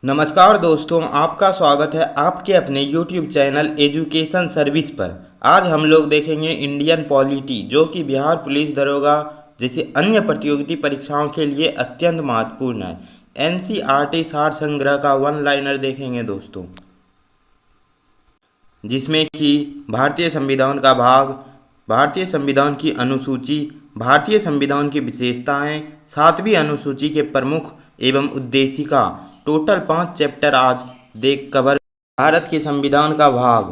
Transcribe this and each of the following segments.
नमस्कार दोस्तों, आपका स्वागत है आपके अपने YouTube चैनल एजुकेशन सर्विस पर। आज हम लोग देखेंगे इंडियन पॉलिटी, जो कि बिहार पुलिस दरोगा जैसे अन्य प्रतियोगिता परीक्षाओं के लिए अत्यंत महत्वपूर्ण है। NCERT सार संग्रह का वन लाइनर देखेंगे दोस्तों, जिसमें कि भारतीय संविधान का भाग, भारतीय संविधान की अनुसूची, भारतीय संविधान की विशेषताएं, 7वीं अनुसूची के प्रमुख एवं उद्देशिका, टोटल 5 चैप्टर आज देख कवर। भारत के संविधान का भाग,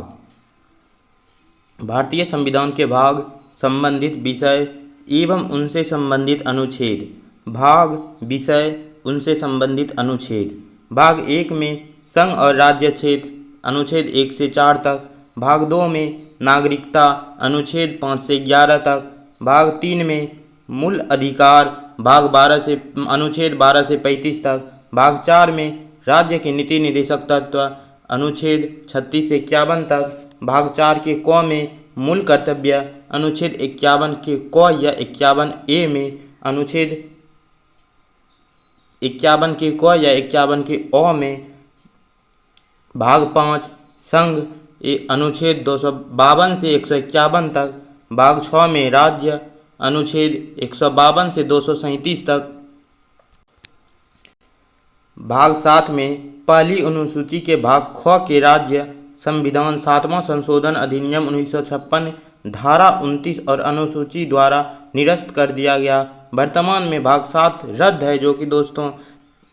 भारतीय संविधान के भाग, संबंधित विषय एवं उनसे संबंधित अनुच्छेद, भाग, विषय, उनसे संबंधित अनुच्छेद। भाग 1 में संघ और राज्य क्षेत्र, अनुच्छेद 1 से 4 तक। भाग 2 में नागरिकता, अनुच्छेद 5 से 11 तक। भाग 3 में मूल अधिकार, भाग 12 से अनुच्छेद 12 से 35 तक। भाग 4 में राज्य के नीति निर्देशक तत्व, अनुच्छेद 36 से 51 तक। भाग 4 के क में मूल कर्तव्य, अनुच्छेद 51 के क या 51 ए में, अनुच्छेद 51 के क या 51 के अ में। भाग 5 संघ, अनुच्छेद 252 से 151 तक। भाग 6 में राज्य, अनुच्छेद 152 से 237 तक। भाग 7 में पहली अनुसूची के भाग ख के राज्य, संविधान 7वां संशोधन अधिनियम 1956 धारा 29 और अनुसूची द्वारा निरस्त कर दिया गया। वर्तमान में भाग 7 रद्द है, जो कि दोस्तों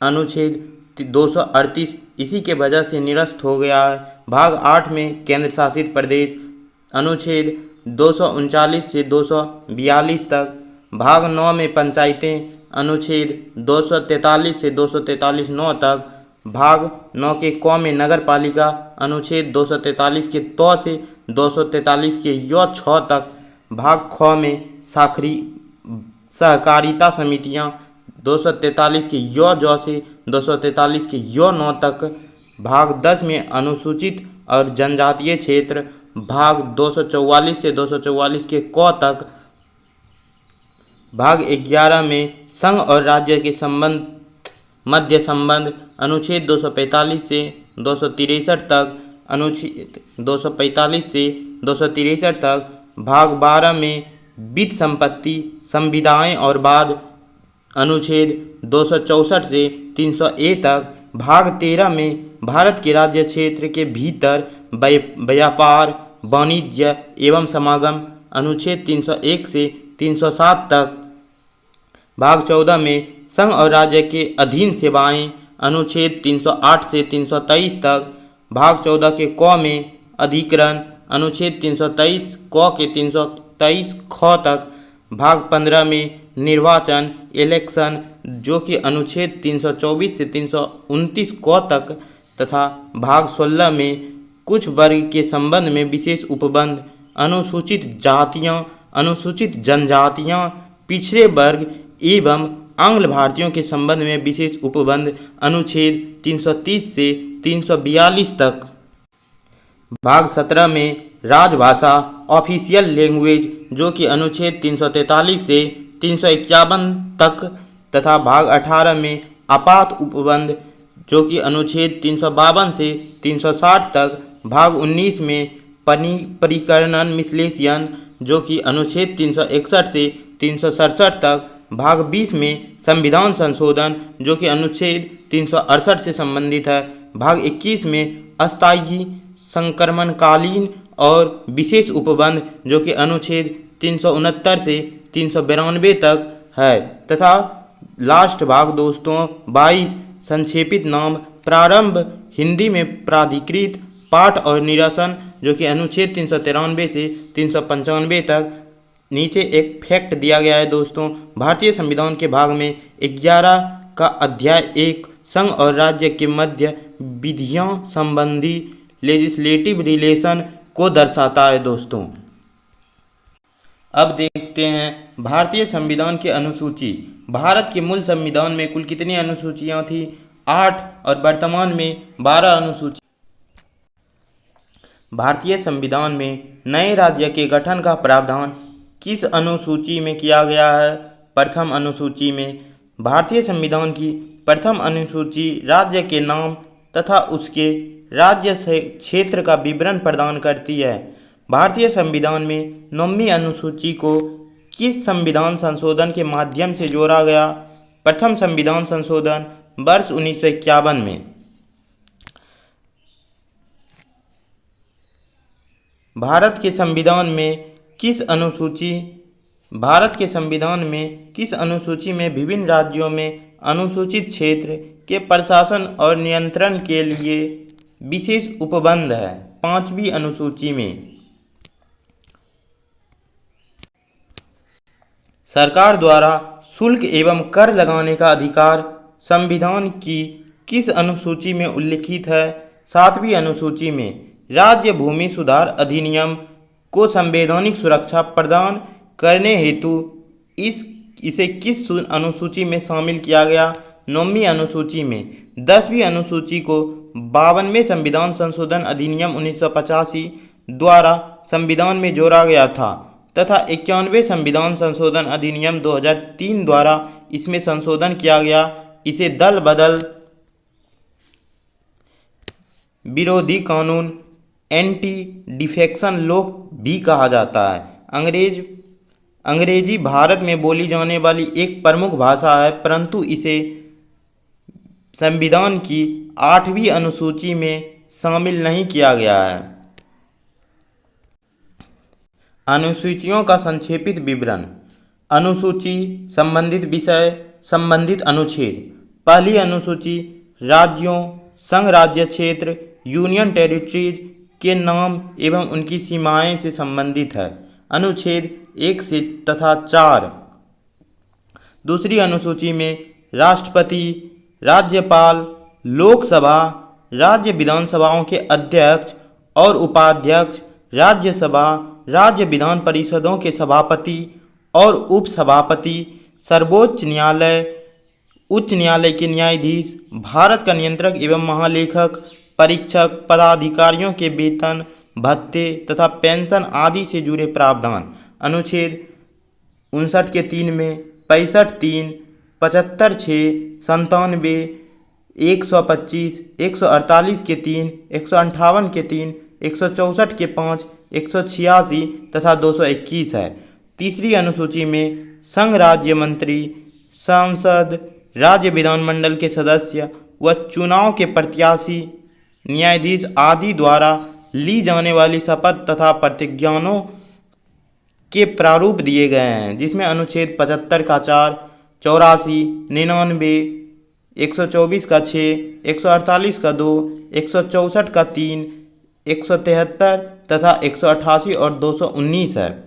अनुच्छेद 238 इसी के वजह से निरस्त हो गया है। भाग 8 में केंद्र शासित प्रदेश, अनुच्छेद 239 से 242 तक। भाग 9 में पंचायतें, अनुच्छेद 243 से 243(9) तक। भाग 9 के क में नगर पालिका, अनुच्छेद 243 के त से 243 के य 6 तक। भाग ख में सहकारिता समितियां, 243 के य ज से 243 के य 9 तक। भाग 10 में अनुसूचित और जनजातीय क्षेत्र, भाग 244 से 244 के क तक। भाग 11 में संघ और राज्य के संबंध, मध्य संबंध, अनुच्छेद 245 से 263 तक, अनुच्छेद 245 से 263 तक। भाग 12 में वित्त संपत्ति, संविदाएं और बाद, अनुच्छेद 264 से 300 तक। भाग 13 में भारत के राज्य क्षेत्र के भीतर व्यापार, वाणिज्य एवं समागम, अनुच्छेद 301 से 307 तक। भाग 14 में संघ और राज्य के अधीन सेवाएं, अनुच्छेद 308 से 323 तक। भाग 14 के क में अधिकरण, अनुच्छेद 323 क के 323 ख तक। भाग 15 में निर्वाचन, इलेक्शन, जो कि अनुच्छेद 324 से 329 क तक तथा भाग 16 में कुछ वर्ग के संबंध में विशेष उपबंध, अनुसूचित जातियां, अनुसूचित जनजातियां, पिछड़े वर्ग एवं आंग्ल भारतीयों के संबंध में विशेष उपबंध, अनुच्छेद 330 से 342 तक। भाग 17 में राजभाषा, ऑफिशियल लैंग्वेज, जो कि अनुच्छेद 343 से 351 तक तथा भाग 18 में आपात उपबंध, जो कि अनुच्छेद 352 से 360 तक। भाग 19 में परिकर्णन मिसलेशियन, जो कि अनुच्छेद 361 से 367 तक। भाग 20 में संविधान संशोधन, जो कि अनुच्छेद 368 से संबंधित है। भाग 21 में अस्थायी, संक्रमणकालीन और विशेष उपबंध, जो कि अनुच्छेद 369 से 392 तक है। तथा लास्ट भाग दोस्तों 22 संक्षेपित नाम, प्रारंभ, हिंदी में प्राधिकृत, पाठ और निरसन, जो कि अनुच्छेद 393 से 395 तक। नीचे एक फैक्ट दिया गया है दोस्तों, भारतीय संविधान के भाग में 11 का अध्याय 1 संघ और राज्य के मध्य विधियों संबंधी लेजिस्लेटिव रिलेशन को दर्शाता है दोस्तों। अब देखते हैं भारतीय संविधान की अनुसूची। भारत के मूल संविधान में कुल कितनी अनुसूचियां थी? 8, और वर्तमान में 12 अनुसूची। भारतीय संविधान में नए राज्य के गठन का प्रावधान किस अनुसूची में किया गया है? प्रथम अनुसूची में। भारतीय संविधान की प्रथम अनुसूची राज्य के नाम तथा उसके राज्य से क्षेत्र का विवरण प्रदान करती है। भारतीय संविधान में 9वीं अनुसूची को किस संविधान संशोधन के माध्यम से जोड़ा गया? प्रथम संविधान संशोधन वर्ष 1951 में। भारत के संविधान में किस अनुसूची में विभिन्न राज्यों में अनुसूचित क्षेत्र के प्रशासन और नियंत्रण के लिए विशेष उपबंध है? 5वीं अनुसूची में। सरकार द्वारा शुल्क एवं कर लगाने का अधिकार संविधान की किस अनुसूची में उल्लिखित है? 7वीं अनुसूची में। राज्य भूमि सुधार अधिनियम को संवैधानिक सुरक्षा प्रदान करने हेतु इसे किस अनुसूची में शामिल किया गया? 9वीं अनुसूची में। 10वीं अनुसूची को 52वें संविधान संशोधन अधिनियम 1985 द्वारा संविधान में जोड़ा गया था तथा 91वें संविधान संशोधन अधिनियम 2003 द्वारा इसमें संशोधन किया गया। इसे दल बदल विरोधी कानून एंटी डिफेक्शन लॉ भी कहा जाता है। अंग्रेजी भारत में बोली जाने वाली एक प्रमुख भाषा है, परंतु इसे संविधान की 8वीं अनुसूची में शामिल नहीं किया गया है। अनुसूचियों का संक्षेपित विवरण। अनुसूची, संबंधित विषय, संबंधित अनुच्छेद। पहली अनुसूची राज्यों, संघ राज्य क्षेत्र, यूनियन टेरिटरीज के नाम एवं उनकी सीमाएं से संबंधित है। अनुच्छेद 1 से तथा 4। दूसरी अनुसूची में राष्ट्रपति, राज्यपाल, लोकसभा, राज्य विधानसभाओं के अध्यक्ष और उपाध्यक्ष, राज्यसभा, राज्य विधान परिषदों के सभापति और उपसभापति, सर्वोच्च न्यायालय, उच्च न्यायालय के न्यायाधीश, भारत का नियंत्रक एवं महालेखक, परीक्षक, पदाधिकारियों के वेतन, भत्ते तथा पेंशन आदि से जुड़े प्रावधान। अनुच्छेद 59 के 3 में, 65 3, 75 6, 97, 125, 148 के 3, 158 के 3, 164 के 5, 186 तथा 221 है। तीसरी अनुसूची में संघ राज्य मंत्री, सांसद, राज्य विधानमंडल के सदस्य व चुनाव के प्रत्याशी, न्यायाधीश आदि द्वारा ली जाने वाली शपथ तथा प्रतिज्ञानों के प्रारूप दिए गए हैं, जिसमें अनुच्छेद 75 का 4, 84, 99, 124 का 6, 148 का 2, 164 का 3, 173 तथा 188 और 219 है।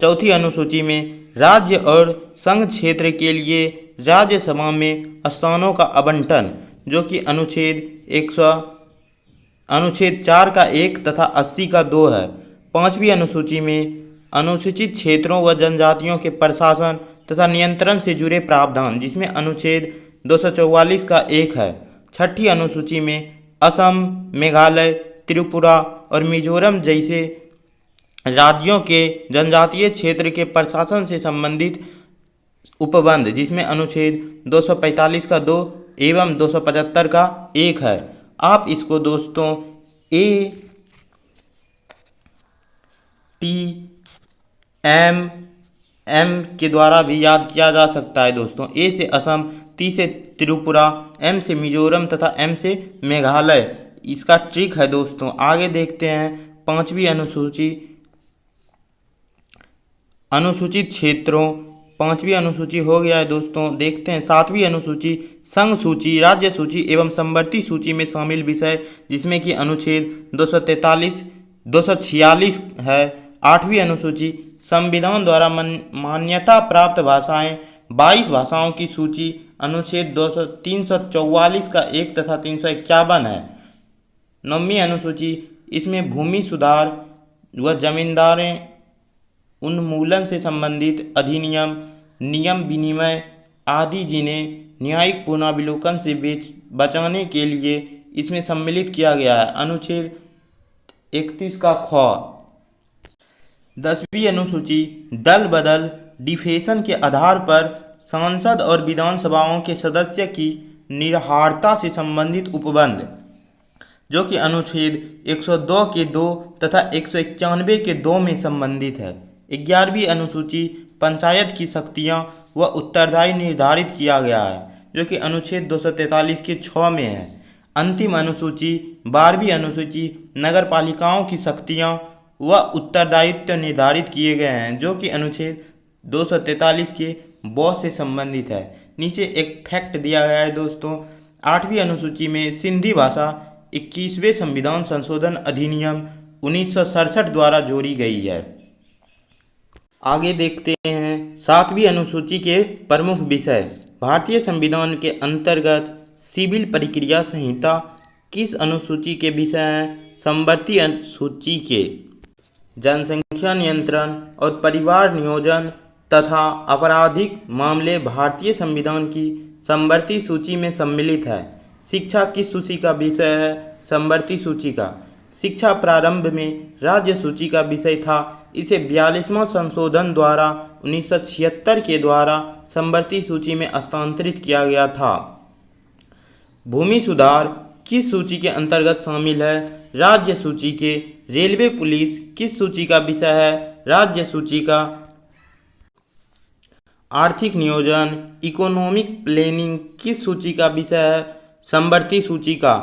चौथी अनुसूची में राज्य और संघ क्षेत्र के लिए राज्यसभा में स्थानों का आवंटन, जो कि अनुच्छेद 4 का 1 तथा 80 का 2 है। पाँचवीं अनुसूची में अनुसूचित क्षेत्रों व जनजातियों के प्रशासन तथा नियंत्रण से जुड़े प्रावधान, जिसमें अनुच्छेद 244 का 1 है। छठी अनुसूची में असम, मेघालय, त्रिपुरा और मिजोरम जैसे राज्यों के जनजातीय क्षेत्र के प्रशासन से संबंधित उपबंध, जिसमें अनुच्छेद 245 का 2 एवं 275 का 1 है। आप इसको दोस्तों ATM के द्वारा भी याद किया जा सकता है दोस्तों। A से असम, T से त्रिपुरा, M से मिजोरम तथा M से मेघालय। इसका ट्रिक है दोस्तों। आगे देखते हैं पांचवी अनुसूची, अनुसूचित क्षेत्रों। पांचवी अनुसूची हो गया है दोस्तों। देखते हैं सातवीं अनुसूची, संघ सूची, राज्य सूची एवं समवर्ती सूची में शामिल विषय, जिसमें कि अनुच्छेद 246 है। आठवीं अनुसूची, संविधान द्वारा मान्यता प्राप्त भाषाएं, 22 भाषाओं की सूची, अनुच्छेद 344 का 1 तथा 351 है। नौवीं अनुसूची, इसमें भूमि सुधार व जमींदारें उन्मूलन से संबंधित अधिनियम, नियम विनिमय आदि, जिन्हें न्यायिक पुनर्विलोकन से बचाने के लिए इसमें सम्मिलित किया गया है। अनुच्छेद 31 का ख। 10वीं अनुसूची, दल बदल डिफेशन के आधार पर सांसद और विधानसभाओं के सदस्य की निर्हारता से संबंधित उपबंध, जो कि अनुच्छेद 102 के 2 तथा 191 के 2 में संबंधित है। 11वीं अनुसूची पंचायत की शक्तियां व उत्तरदायी निर्धारित किया गया है, जो कि अनुच्छेद 243 के 6 में है। अंतिम अनुसूची 12वीं अनुसूची नगर पालिकाओं की शक्तियां व उत्तरदायित्व निर्धारित किए गए हैं, जो कि अनुच्छेद 243 के ब से संबंधित है। नीचे एक फैक्ट दिया गया है दोस्तों, 8वीं अनुसूची में सिंधी भाषा 21वें संविधान संशोधन अधिनियम 1967 द्वारा जोड़ी गई है। आगे देखते हैं 7वीं अनुसूची के प्रमुख विषय। भारतीय संविधान के अंतर्गत सिविल प्रक्रिया संहिता किस अनुसूची के विषय हैं? समवर्ती अनुसूची के। जनसंख्या नियंत्रण और परिवार नियोजन तथा आपराधिक मामले भारतीय संविधान की समवर्ती सूची में सम्मिलित है। शिक्षा किस सूची का विषय है? समवर्ती सूची का। शिक्षा प्रारंभ में राज्य सूची का विषय था, इसे 42वां संशोधन द्वारा 1976 के द्वारा समवर्ती सूची में स्थानांतरित किया गया था। भूमि सुधार किस सूची के अंतर्गत शामिल है? राज्य सूची के। रेलवे पुलिस किस सूची का विषय है? राज्य सूची का। आर्थिक नियोजन इकोनॉमिक प्लानिंग किस सूची का विषय है? समवर्ती सूची का।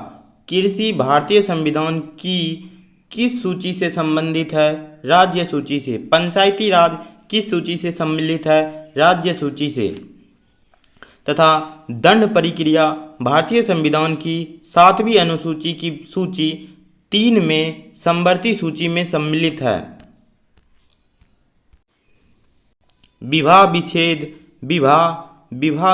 कृषि भारतीय संविधान की किस सूची से संबंधित है? राज्य सूची से। पंचायती राज किस सूची से सम्मिलित है? राज्य सूची से। तथा दंड प्रक्रिया भारतीय संविधान की 7वीं अनुसूची की सूची 3 में समवर्ती सूची में सम्मिलित है। विवाह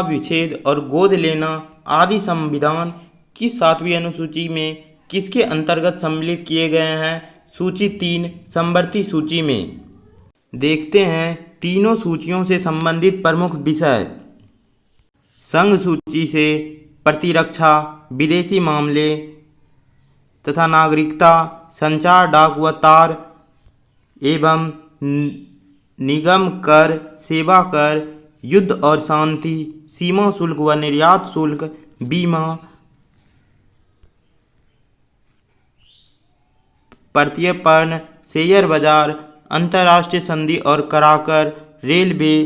विच्छेद और गोद लेना आदि संविधान की 7वीं अनुसूची में किसके अंतर्गत सम्मिलित किए गए हैं? सूची 3 समवर्ती सूची में। देखते हैं तीनों सूचियों से संबंधित प्रमुख विषय। संघ सूची से प्रतिरक्षा, विदेशी मामले तथा नागरिकता, संचार, डाक व तार एवं निगम कर, सेवा कर, युद्ध और शांति, सीमा शुल्क व निर्यात शुल्क, बीमा, प्रत्यर्पण, शेयर बाजार, अंतर्राष्ट्रीय संधि और कराकर, रेलवे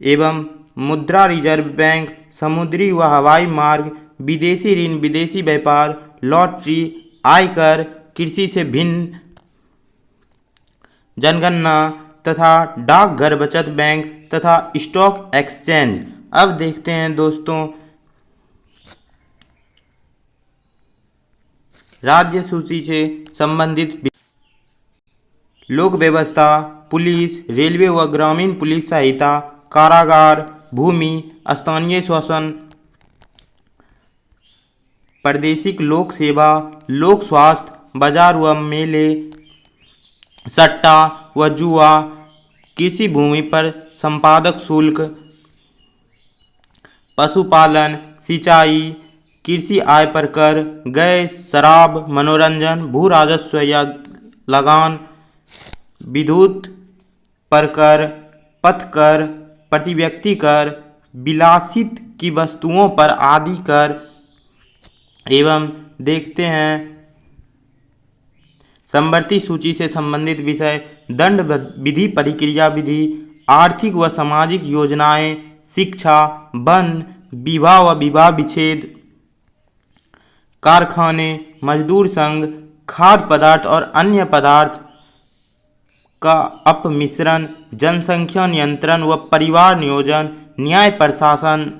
एवं मुद्रा रिजर्व बैंक, समुद्री व हवाई मार्ग, विदेशी ऋण, विदेशी व्यापार, लॉटरी, आयकर, कृषि से भिन्न, जनगणना तथा डाकघर, बचत बैंक तथा स्टॉक एक्सचेंज। अब देखते हैं दोस्तों राज्य सूची से संबंधित। लोक व्यवस्था, पुलिस, रेलवे व ग्रामीण पुलिस सहायता, कारागार, भूमि, स्थानीय शासन, प्रादेशिक लोक सेवा, लोक स्वास्थ्य, बाजार व मेले, सट्टा व जुआ, कृषि भूमि पर संपादक शुल्क, पशुपालन, सिंचाई, कृषि आय पर कर, गैस, शराब, मनोरंजन, भू राजस्व या लगान, विद्युत पर कर, पथ कर, प्रति व्यक्ति कर, विलासित की वस्तुओं पर आदि कर। एवं देखते हैं समवर्ती सूची से संबंधित विषय। दंड विधि, प्रक्रिया विधि, आर्थिक व सामाजिक योजनाएं, शिक्षा, वन, विवाह व विवाह विच्छेद, कारखाने, मजदूर संघ, खाद्य पदार्थ और अन्य पदार्थ का अपमिश्रण, जनसंख्या नियंत्रण व परिवार नियोजन, न्याय प्रशासन,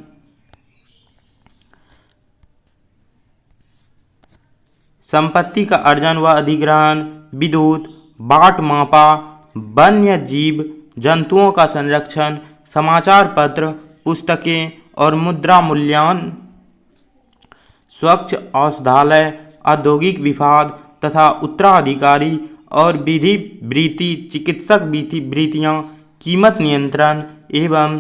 संपत्ति का अर्जन व अधिग्रहण, विद्युत, बाट मापा, वन्य जीव जंतुओं का संरक्षण, समाचार पत्र, पुस्तकें और मुद्रा मूल्यांकन, स्वच्छ औषधालय, औद्योगिक विभाग तथा उत्तराधिकारी और विधि वृत्ति, चिकित्सक वृत्तियाँ, कीमत नियंत्रण एवं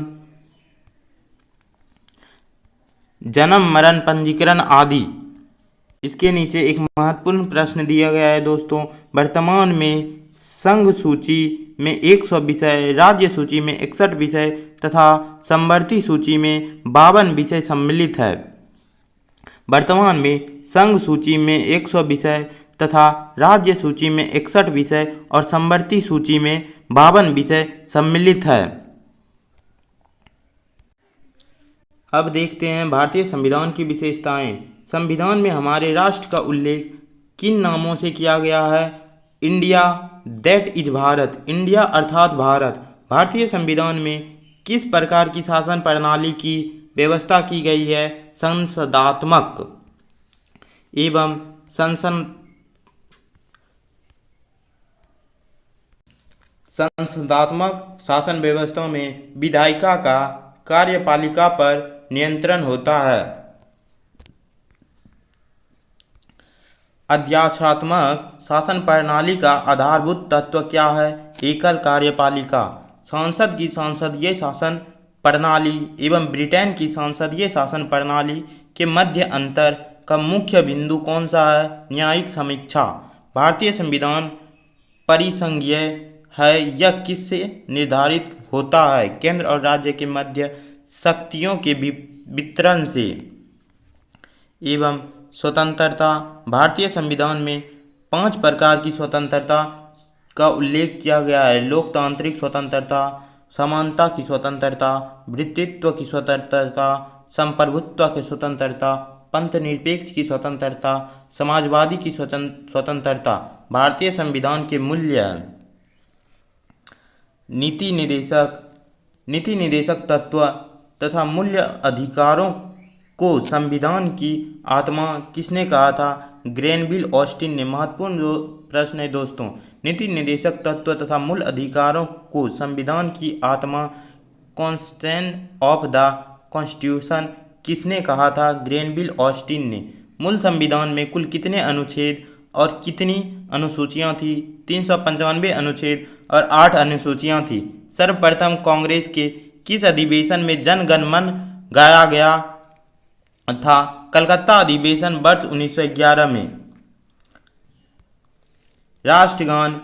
जन्म मरण पंजीकरण आदि। इसके नीचे एक महत्वपूर्ण प्रश्न दिया गया है दोस्तों, वर्तमान में संघ सूची में 100 विषय, राज्य सूची में 61 विषय तथा समवर्ती सूची में 52 विषय सम्मिलित है। वर्तमान में संघ सूची में 100 विषय तथा राज्य सूची में 61 विषय और समवर्ती सूची में 52 विषय सम्मिलित है। अब देखते हैं भारतीय संविधान की विशेषताएं। संविधान में हमारे राष्ट्र का उल्लेख किन नामों से किया गया है? India, that is Bharat, India अर्थात भारत। भारतीय संविधान में किस प्रकार की शासन प्रणाली की व्यवस्था की गई है? संसदात्मक एवं संसदात्मक शासन व्यवस्था में विधायिका का कार्यपालिका पर नियंत्रण होता है। अध्यादेशात्मक शासन प्रणाली का आधारभूत तत्व क्या है? एकल कार्यपालिका। संसद की संसदीय शासन प्रणाली एवं ब्रिटेन की संसदीय शासन प्रणाली के मध्य अंतर का मुख्य बिंदु कौन सा है? न्यायिक समीक्षा। भारतीय संविधान परिसंघीय है, यह किससे निर्धारित होता है? केंद्र और राज्य के मध्य शक्तियों के वितरण से। एवं स्वतंत्रता। भारतीय संविधान में 5 प्रकार की स्वतंत्रता का उल्लेख किया गया है। लोकतांत्रिक स्वतंत्रता, समानता की स्वतंत्रता, वृत्तित्व की स्वतंत्रता, संप्रभुत्व की स्वतंत्रता, पंथनिरपेक्ष की स्वतंत्रता, समाजवादी की स्वतंत्रता। भारतीय संविधान के मूल्य। नीति निदेशक तत्व तथा मूल्य अधिकारों को संविधान की आत्मा किसने कहा था? ग्रेनविल ऑस्टिन ने। महत्वपूर्ण प्रश्न है दोस्तों। नीति निदेशक तत्व तथा मूल अधिकारों को संविधान की आत्मा, कॉन्स्टिट्यूशन ऑफ द कॉन्स्टिट्यूशन किसने कहा था? ग्रेनविल ऑस्टिन ने। मूल संविधान में कुल कितने अनुच्छेद और कितनी अनुसूचियां थी? 395 अनुच्छेद और 8 अनुसूचियां थी। सर्वप्रथम कांग्रेस के किस अधिवेशन में जन गण मन गाया गया था? कलकत्ता अधिवेशन वर्ष 1911 में। राष्ट्रगान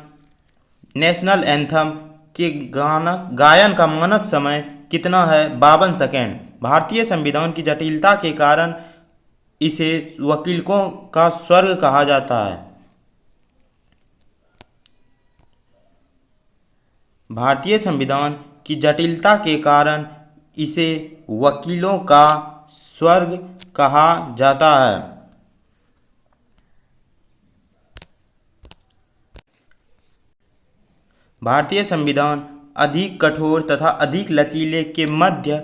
नेशनल एंथम के गायन का मानक समय कितना है? 52 सेकेंड। भारतीय संविधान की जटिलता के कारण इसे वकीलों का स्वर्ग कहा जाता है। भारतीय संविधान की जटिलता के कारण इसे वकीलों का स्वर्ग कहा जाता है। भारतीय संविधान अधिक कठोर तथा अधिक लचीले के मध्य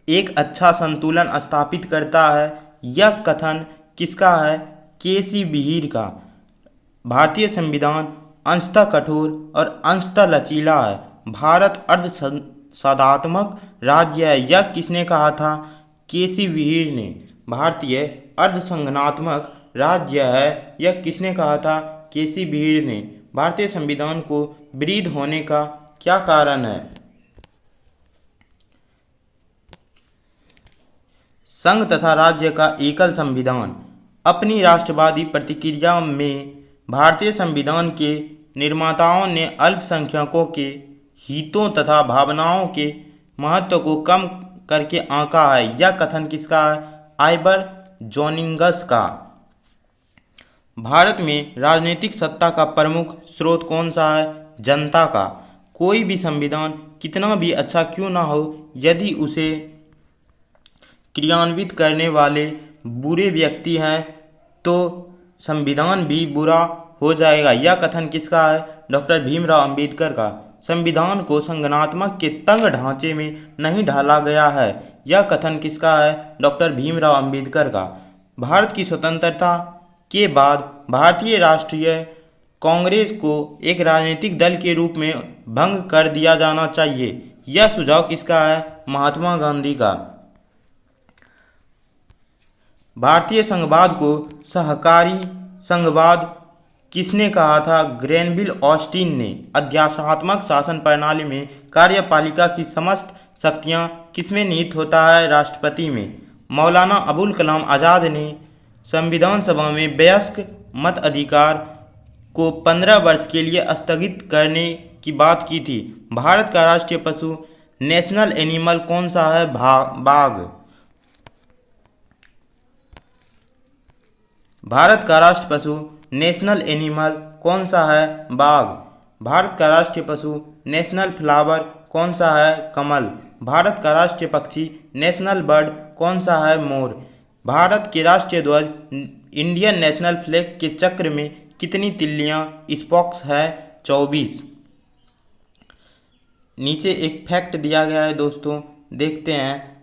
एक अच्छा संतुलन स्थापित करता है। यह कथन किसका है? के.सी. बिहीर का। भारतीय संविधान अंशतः कठोर और अंशतः लचीला है। भारत अर्धसंघात्मक राज्य है, यह किसने कहा था? के.सी. बिहीर ने। भारतीय अर्धसंघात्मक राज्य है, यह किसने कहा था? के.सी. बिहीर ने। भारतीय संविधान को विरुद्ध होने का क्या कारण है? संघ तथा राज्य का एकल संविधान। अपनी राष्ट्रवादी प्रतिक्रिया में भारतीय संविधान के निर्माताओं ने अल्पसंख्यकों के हितों तथा भावनाओं के महत्व को कम करके आंका है। यह कथन किसका है? आइवर जोनिंगस का। भारत में राजनीतिक सत्ता का प्रमुख स्रोत कौन सा है? जनता का। कोई भी संविधान कितना भी अच्छा क्यों ना हो, यदि उसे क्रियान्वित करने वाले बुरे व्यक्ति हैं तो संविधान भी बुरा हो जाएगा। यह कथन किसका है? डॉक्टर भीमराव अंबेडकर का। संविधान को संगठनात्मक के तंग ढांचे में नहीं ढाला गया है। यह कथन किसका है? डॉक्टर भीमराव अंबेडकर का। भारत की स्वतंत्रता के बाद भारतीय राष्ट्रीय कांग्रेस को एक राजनीतिक दल के रूप में भंग कर दिया जाना चाहिए। यह सुझाव किसका है? महात्मा गांधी का। भारतीय संघवाद को सहकारी संघवाद किसने कहा था? ग्रेनविल ऑस्टिन ने। अध्यादेशात्मक शासन प्रणाली में कार्यपालिका की समस्त शक्तियां किसमें निहित होता है? राष्ट्रपति में। मौलाना अबुल कलाम आज़ाद ने संविधान सभा में वयस्क मताधिकार को 15 वर्ष के लिए स्थगित करने की बात की थी। भारत का राष्ट्रीय पशु नेशनल एनिमल कौन सा है? बाघ। भारत का राष्ट्रीय पशु नेशनल एनिमल कौन सा है? बाघ। भारत का राष्ट्रीय पशु नेशनल फ्लावर कौन सा है? कमल। भारत का राष्ट्रीय पक्षी नेशनल बर्ड कौन सा है? मोर। भारत के राष्ट्रीय ध्वज इंडियन नेशनल फ्लैग के चक्र में कितनी तिल्लियां स्पोक्स है? 24। नीचे एक फैक्ट दिया गया है दोस्तों, देखते हैं।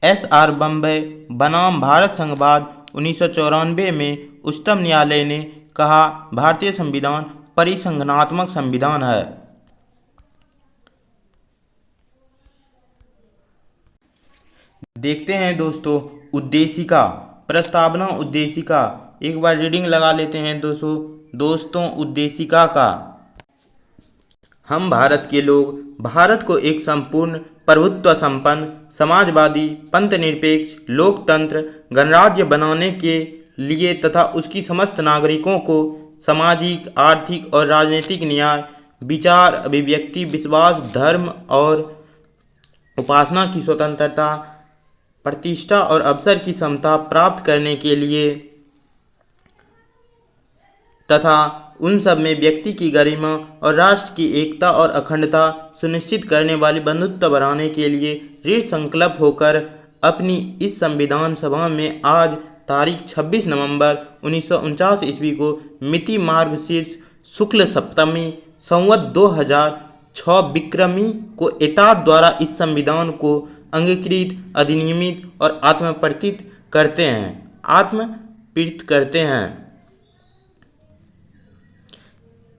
SR बम्बई बनाम भारत संघवाद 1994 में उच्चतम न्यायालय ने कहा भारतीय संविधान परिसंघनात्मक संविधान है। देखते हैं दोस्तों उद्देशिका, प्रस्तावना उद्देशिका। एक बार रीडिंग लगा लेते हैं दोस्तों उद्देशिका का। हम भारत के लोग भारत को एक संपूर्ण प्रभुत्व संपन्न समाजवादी पंथनिरपेक्ष लोकतंत्र गणराज्य बनाने के लिए तथा उसकी समस्त नागरिकों को सामाजिक आर्थिक और राजनीतिक न्याय विचार अभिव्यक्ति विश्वास धर्म और उपासना की स्वतंत्रता प्रतिष्ठा और अवसर की समता प्राप्त करने के लिए तथा उन सब में व्यक्ति की गरिमा और राष्ट्र की एकता और अखंडता सुनिश्चित करने वाली बंधुत्व बढ़ाने के लिए दृढ़ संकल्प होकर अपनी इस संविधान सभा में आज तारीख 26 नवंबर 1949 ईस्वी को मिति मार्गशीर्ष शुक्ल सप्तमी संवत 2006 विक्रमी को एतद द्वारा इस संविधान को अंगीकृत अधिनियमित और आत्मप्रतीत करते हैं।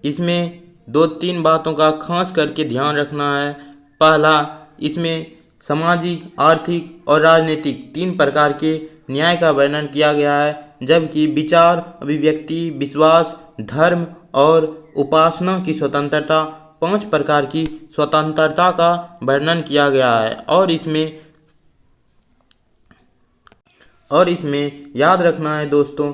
इसमें 2-3 बातों का खास करके ध्यान रखना है। पहला, इसमें सामाजिक आर्थिक और राजनीतिक 3 प्रकार के न्याय का वर्णन किया गया है, जबकि विचार अभिव्यक्ति विश्वास धर्म और उपासना की स्वतंत्रता 5 प्रकार की स्वतंत्रता का वर्णन किया गया है। और इसमें याद रखना है दोस्तों,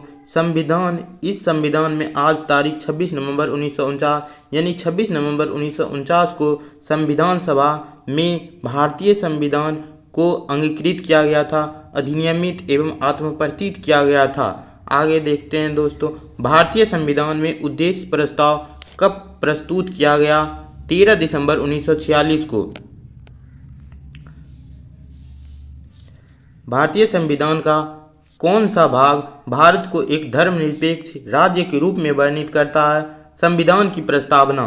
इस संविधान में आज तारीख 26 नवंबर 1949 यानी 26 नवंबर 1949 को संविधान सभा में भारतीय संविधान को अंगीकृत किया गया था, अधिनियमित एवं आत्मप्रतीत किया गया था। आगे देखते हैं दोस्तों, भारतीय संविधान में उद्देश्य प्रस्ताव कब प्रस्तुत किया गया? 13 दिसंबर 1946 को। भारतीय संविधान का कौन सा भाग भारत को एक धर्मनिरपेक्ष राज्य के रूप में वर्णित करता है? संविधान की प्रस्तावना।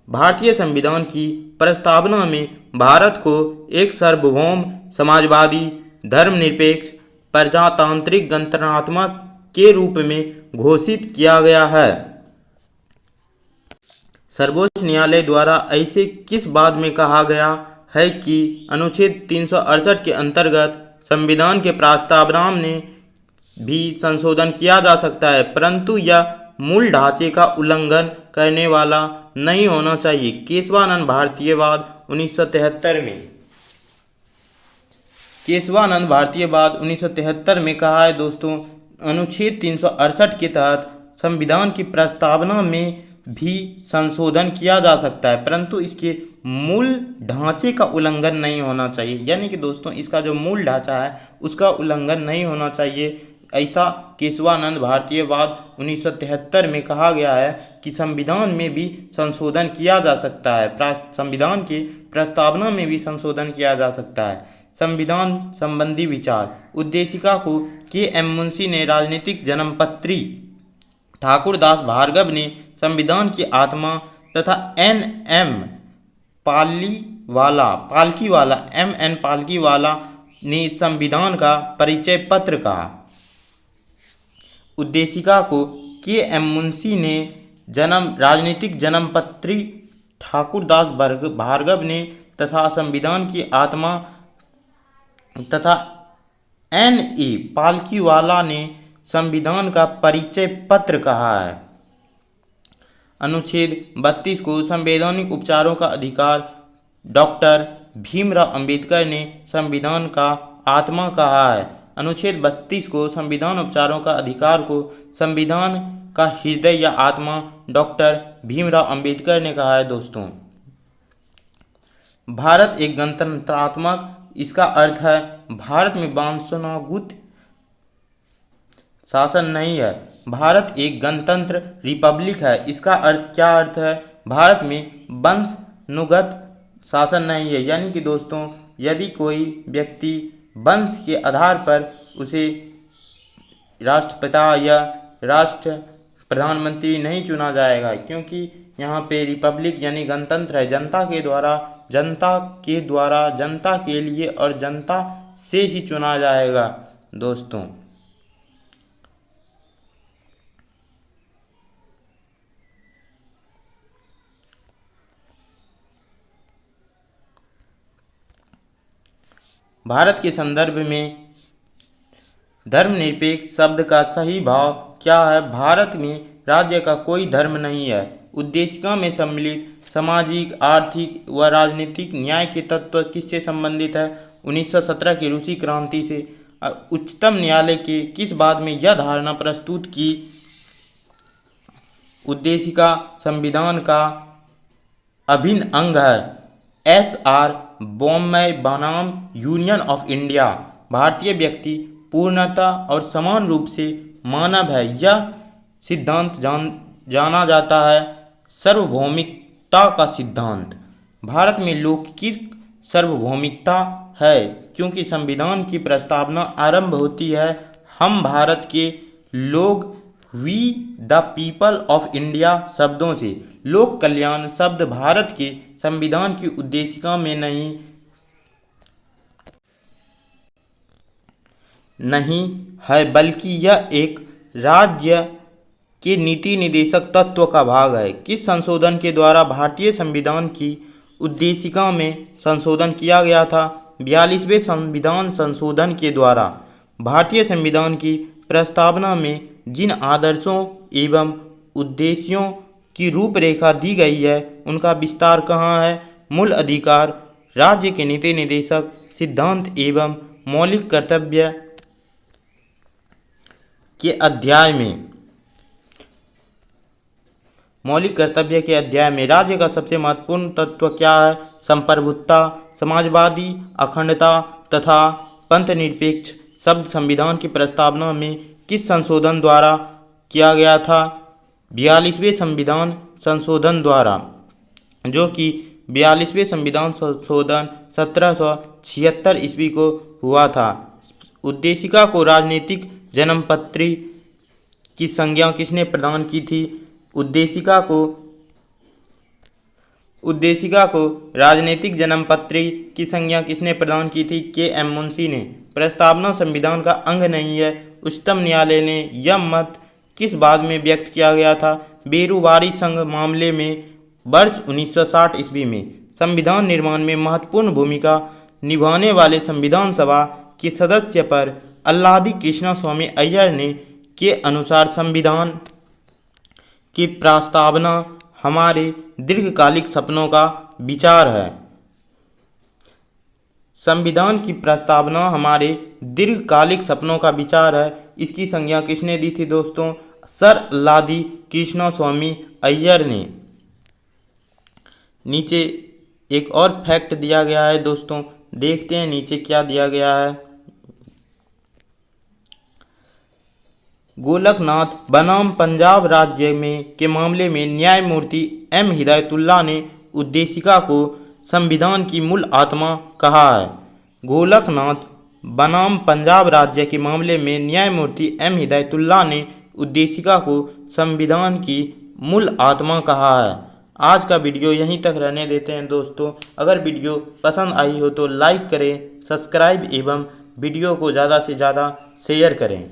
भारतीय संविधान की प्रस्तावना में भारत को एक सार्वभौम समाजवादी धर्मनिरपेक्ष प्रजातांत्रिक गणतंत्रात्मक के रूप में घोषित किया गया है। सर्वोच्च न्यायालय द्वारा ऐसे किस बात में कहा गया है कि अनुच्छेद 368 के अंतर्गत संविधान के प्रस्तावना में भी संशोधन किया जा सकता है, परंतु यह मूल ढांचे का उल्लंघन करने वाला नहीं होना चाहिए। केशवानंद भारतीयवाद 1973 में। केशवानंद भारतीयवाद 1973 में कहा है दोस्तों, अनुच्छेद 368 के तहत संविधान की प्रस्तावना में भी संशोधन किया जा सकता है, परंतु इसके मूल ढांचे का उल्लंघन नहीं होना चाहिए। यानी कि दोस्तों इसका जो मूल ढांचा है उसका उल्लंघन नहीं होना चाहिए, ऐसा केशवानंद भारतीयवाद 1973 में कहा गया है कि संविधान में भी संशोधन किया जा सकता है, संविधान की प्रस्तावना में भी संशोधन किया जा सकता है। संविधान संबंधी विचार। उद्देशिका को के.एम. मुंशी ने राजनीतिक जन्मपत्री ठाकुरदास भार्गव ने संविधान की आत्मा तथा M.N. पालकीवाला ने संविधान का परिचय पत्र कहा। उद्देशिका को के.एम. मुंशी ने राजनीतिक जन्मपत्री ठाकुरदास भार्गव ने तथा संविधान की आत्मा तथा N.E. पालकीवाला ने संविधान का परिचय पत्र कहा है। अनुच्छेद 32 को संवैधानिक उपचारों का अधिकार डॉक्टर भीमराव अंबेडकर ने संविधान का आत्मा कहा है। अनुच्छेद 32 को संविधान उपचारों का अधिकार को संविधान का हृदय या आत्मा डॉक्टर भीमराव अंबेडकर ने कहा है दोस्तों। भारत एक गणतंत्रात्मक, इसका अर्थ है भारत में वंशानुगत शासन नहीं है। भारत एक गणतंत्र रिपब्लिक है, इसका क्या अर्थ है? भारत में वंशानुगत शासन नहीं है। यानी कि दोस्तों यदि कोई व्यक्ति वंश के आधार पर उसे राष्ट्रपिता या राष्ट्र प्रधानमंत्री नहीं चुना जाएगा, क्योंकि यहाँ पे रिपब्लिक यानी गणतंत्र है, जनता के द्वारा, जनता के लिए और जनता से ही चुना जाएगा दोस्तों। भारत के संदर्भ में धर्मनिरपेक्ष शब्द का सही भाव क्या है? भारत में राज्य का कोई धर्म नहीं है। उद्देशिका में सम्मिलित सामाजिक, आर्थिक व राजनीतिक न्याय के तत्व किससे संबंधित है? 1917 की रूसी क्रांति से। उच्चतम न्यायालय के किस बाद में यह धारणा प्रस्तुत की? उद्देशिका संविधान का अभिन्न अंग है। SR बॉम्बे बनाम यूनियन ऑफ इंडिया। भारतीय व्यक्ति पूर्णता और समान रूप से मानव है, यह सिद्धांत जाना जाता है सार्वभौमिकता का सिद्धांत। भारत में लौकिक सार्वभौमिकता है, क्योंकि संविधान की प्रस्तावना आरंभ होती है हम भारत के लोग, we the people of India शब्दों से। लोक कल्याण शब्द भारत के संविधान की उद्देशिका में नहीं है, बल्कि यह एक राज्य के नीति निदेशक तत्व का भाग है। किस संशोधन के द्वारा भारतीय संविधान की उद्देशिका में संशोधन किया गया था? 42वें संविधान संशोधन के द्वारा। भारतीय संविधान की प्रस्तावना में जिन आदर्शों एवं उद्देश्यों की रूपरेखा दी गई है उनका विस्तार कहाँ है? मूल अधिकार, राज्य के नीति निर्देशक सिद्धांत एवं मौलिक कर्तव्य के अध्याय में। मौलिक कर्तव्य के अध्याय में राज्य का सबसे महत्वपूर्ण तत्व क्या है? संप्रभुता, समाजवादी अखंडता तथा पंथनिरपेक्ष शब्द संविधान की प्रस्तावना में किस संशोधन द्वारा किया गया था? 42वें संविधान संशोधन द्वारा, जो कि 42वें संविधान संशोधन 1776 ईस्वी को हुआ था। उद्देशिका को राजनीतिक जन्मपत्री की संज्ञा किसने प्रदान की थी? उद्देशिका को राजनीतिक जन्मपत्री की संज्ञा किसने प्रदान की थी? KM मुंशी ने। प्रस्तावना संविधान का अंग नहीं है। उच्चतम न्यायालय ने यह मत किस बाद में व्यक्त किया गया था? बेरूवारी संघ मामले में वर्ष 1960 ईस्वी में। संविधान निर्माण में महत्वपूर्ण भूमिका निभाने वाले संविधान सभा के सदस्य पर अल्लादी कृष्णा स्वामी अय्यर ने के अनुसार संविधान की प्रस्तावना हमारे दीर्घकालिक सपनों का विचार है। संविधान की प्रस्तावना हमारे दीर्घकालिक सपनों का विचार है। इसकी संज्ञा किसने दी थी दोस्तों? सर अल्लादी कृष्णा स्वामी अय्यर ने। नीचे एक और फैक्ट दिया गया है दोस्तों, देखते हैं नीचे क्या दिया गया है। गोलकनाथ बनाम पंजाब राज्य में के मामले में न्यायमूर्ति M हिदायतुल्लाह ने उद्देशिका को संविधान की मूल आत्मा कहा है। गोलकनाथ बनाम पंजाब राज्य के मामले में न्यायमूर्ति M हिदायतुल्लाह ने उद्देशिका को संविधान की मूल आत्मा कहा है। आज का वीडियो यहीं तक रहने देते हैं दोस्तों। अगर वीडियो पसंद आई हो तो लाइक करें, सब्सक्राइब एवं वीडियो को ज़्यादा से ज़्यादा शेयर करें।